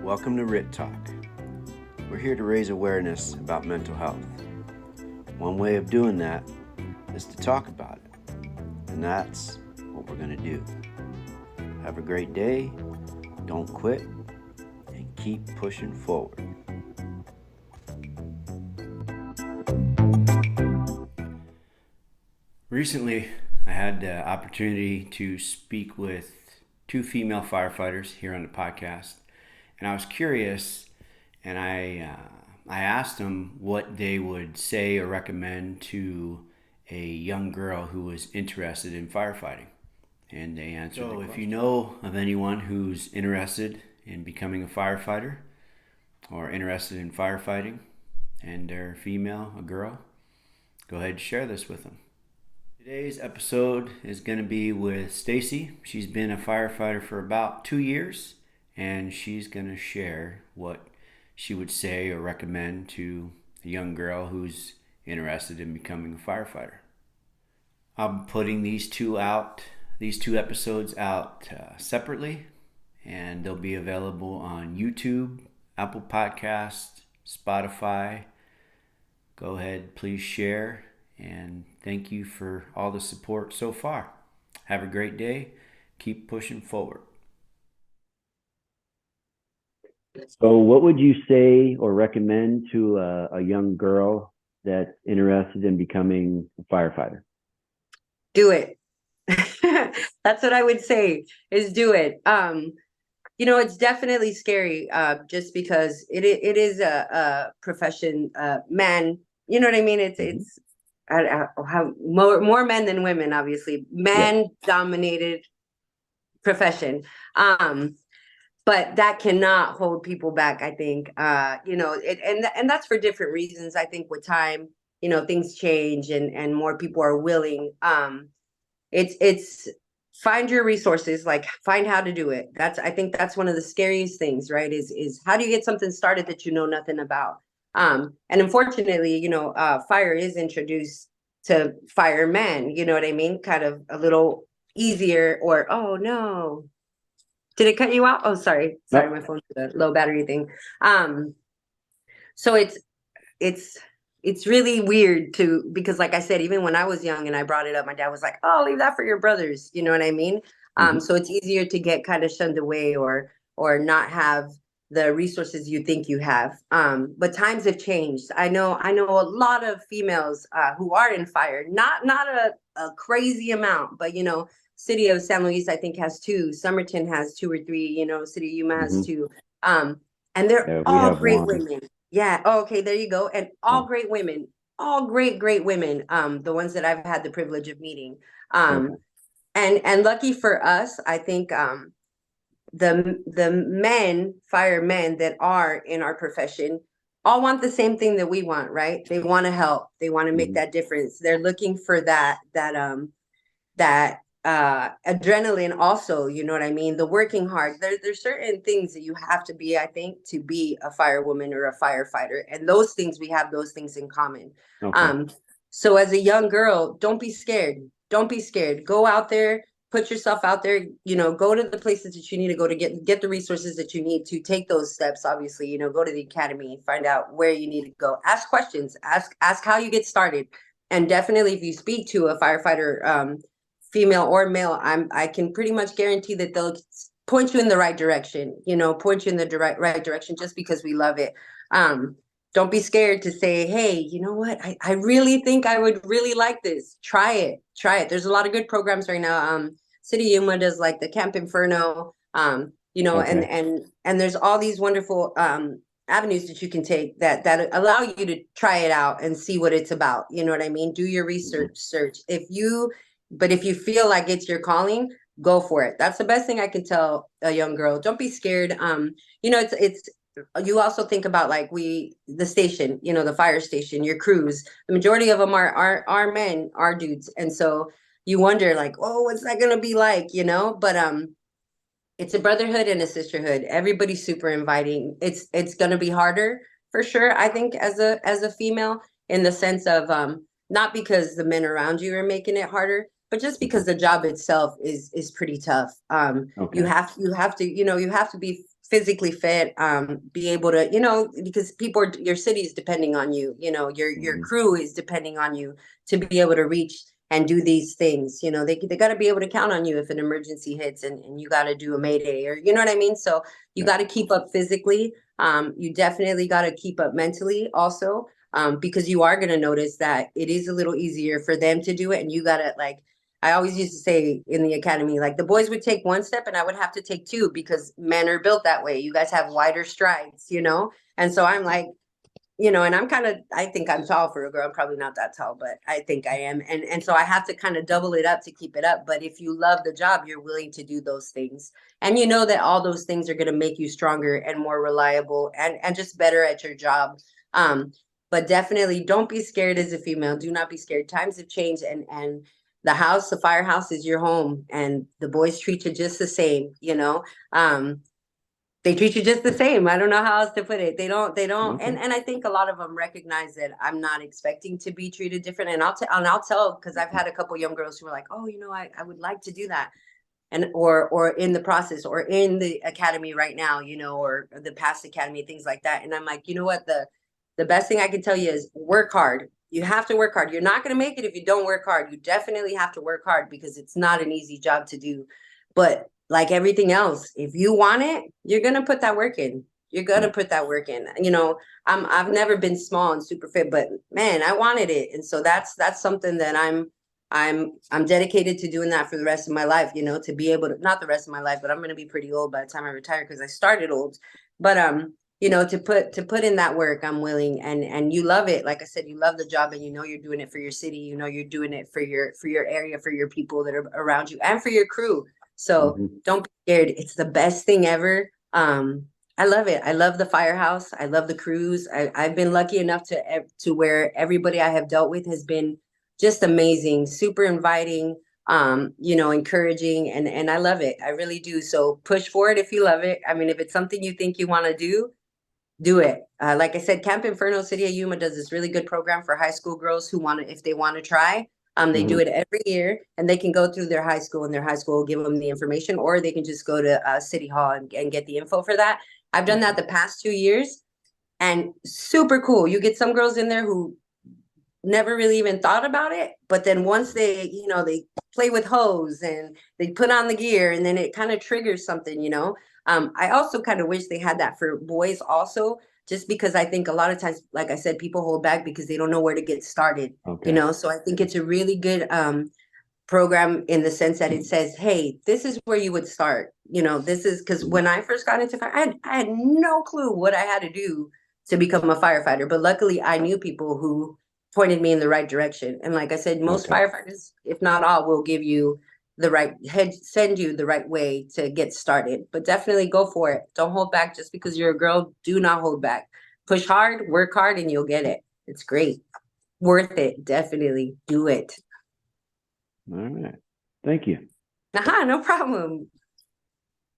Welcome to RIT Talk. We're here to raise awareness about mental health. One way of doing that is to talk about it, and that's what we're going to do. Have a great day, don't quit, and keep pushing forward. Recently, I had the opportunity to speak with two female firefighters here on the podcast, and I was curious, and I asked them what they would say or recommend to a young girl who was interested in firefighting. And they answered the question. If you know of anyone who's interested in becoming a firefighter or interested in firefighting and they're female, a girl, go ahead and share this with them. Today's episode is going to be with Stacy. She's been a firefighter for about 2 years, and she's going to share what she would say or recommend to a young girl who's interested in becoming a firefighter. I'm putting these two episodes out separately, and they'll be available on YouTube, Apple Podcasts, Spotify. Go ahead, please share, and thank you for all the support so far. Have a great day. Keep pushing forward. So what would you say or recommend to a young girl that's interested in becoming a firefighter? Do it. That's what I would say, is do it. It's definitely scary, just because it is a profession, man. You know what I mean? It's I have more men than women, obviously, man-dominated profession. But that cannot hold people back, I think. And that's for different reasons. I think with time, things change and more people are willing. It's find your resources, like find how to do it. I think that's one of the scariest things, right? Is how do you get something started that you know nothing about? And unfortunately, fire is introduced to firemen, you know what I mean? Kind of a little easier, or, oh no. Did it cut you out? Oh, sorry. Sorry, my phone's a low battery thing. So it's really weird because like I said, even when I was young and I brought it up, my dad was like, oh, leave that for your brothers. You know what I mean? So it's easier to get kind of shunned away or not have the resources you think you have. But times have changed. I know a lot of females who are in fire, not a crazy amount, but City of San Luis, I think, has 2. Somerton has 2 or 3. City of Yuma has 2. And they're all great women. Yeah. Oh, okay. There you go. And all great women, all great women. The ones that I've had the privilege of meeting. And lucky for us, I think the firemen that are in our profession all want the same thing that we want, right? They want to help. They want to make that difference. They're looking for that adrenaline also, you know what I mean? The working hard. There's certain things that you have to be, I think, to be a firewoman or a firefighter. And those things, we have those things in common. So as a young girl, don't be scared. Don't be scared. Go out there, put yourself out there, go to the places that you need to go to get the resources that you need to take those steps. Obviously, go to the academy, find out where you need to go. Ask questions, ask how you get started. And definitely if you speak to a firefighter, female or male, I can pretty much guarantee that they'll point you in the right direction, point you in the right direction, just because we love it. Don't be scared to say, hey, you know what? I really think I would really like this. Try it. There's a lot of good programs right now. City of Yuma does like the Camp Inferno, and there's all these wonderful avenues that you can take that allow you to try it out and see what it's about. You know what I mean? Do your research, search. But if you feel like it's your calling, go for it. That's the best thing I can tell a young girl. Don't be scared. It's you also think about like the station, the fire station, your crews. The majority of them are men, are dudes, and so you wonder like, oh, what's that gonna be like, But it's a brotherhood and a sisterhood. Everybody's super inviting. It's gonna be harder for sure, I think, as a female, in the sense of not because the men around you are making it harder, but just because the job itself is pretty tough. You have to be physically fit, be able to, because people are, your city is depending on you, your crew is depending on you to be able to reach and do these things. They got to be able to count on you if an emergency hits and you got to do a mayday, or you know what I mean? So you got to keep up physically. You definitely got to keep up mentally also, because you are going to notice that it is a little easier for them to do it. And you got to, like, I always used to say in the academy, like the boys would take one step and I would have to take two because men are built that way. You guys have wider strides, And so I'm like, and I think I'm tall for a girl. I'm probably not that tall, but I think I am. And so I have to kind of double it up to keep it up. But if you love the job, you're willing to do those things. And you know that all those things are going to make you stronger and more reliable and just better at your job. But definitely don't be scared as a female. Do not be scared. Times have changed, and the firehouse is your home, and the boys treat you just the same, they treat you just the same. I don't know how else to put it. They don't. Okay. And I think a lot of them recognize that I'm not expecting to be treated different. And I'll tell, because I've had a couple young girls who were like, oh, I would like to do that. And or in the process, or in the academy right now, or the past academy, things like that. And I'm like, you know what? The best thing I can tell you is work hard. You have to work hard. You're not going to make it if you don't work hard. You definitely have to work hard because it's not an easy job to do. But like everything else, if you want it, you're going to put that work in. You're going to put that work in. I've never been small and super fit, but man, I wanted it. And so that's something that I'm dedicated to doing that for the rest of my life, to be able to, not the rest of my life, but I'm going to be pretty old by the time I retire because I started old. But to put in that work, I'm willing, and you love it. Like I said, you love the job, and you're doing it for your city, you're doing it for your area, for your people that are around you, and for your crew. So don't be scared. It's the best thing ever. I love it. I love the firehouse. I love the crews. I've been lucky enough to where everybody I have dealt with has been just amazing, super inviting, encouraging, and I love it. I really do. So push for it if you love it. I mean, if it's something you think you want to do it. Like I said, Camp Inferno, City of Yuma does this really good program for high school girls who if they want to try. They do it every year, and they can go through their high school, and their high school will give them the information, or they can just go to City Hall and get the info for that. I've done that the past 2 years, and super cool. You get some girls in there who never really even thought about it, but then once they play with hose and they put on the gear, and then it kind of triggers something. I also kind of wish they had that for boys also, just because I think a lot of times, like I said, people hold back because they don't know where to get started. So I think it's a really good program in the sense that it says, hey, this is where you would start. This is because when I first got into fire, I had no clue what I had to do to become a firefighter, but luckily I knew people who pointed me in the right direction. And like I said, most firefighters, if not all, will give you send you the right way to get started. But definitely go for it. Don't hold back just because you're a girl. Do not hold back. Push hard, work hard, and you'll get it. It's great. Worth it. Definitely do it. All right. Thank you. No problem.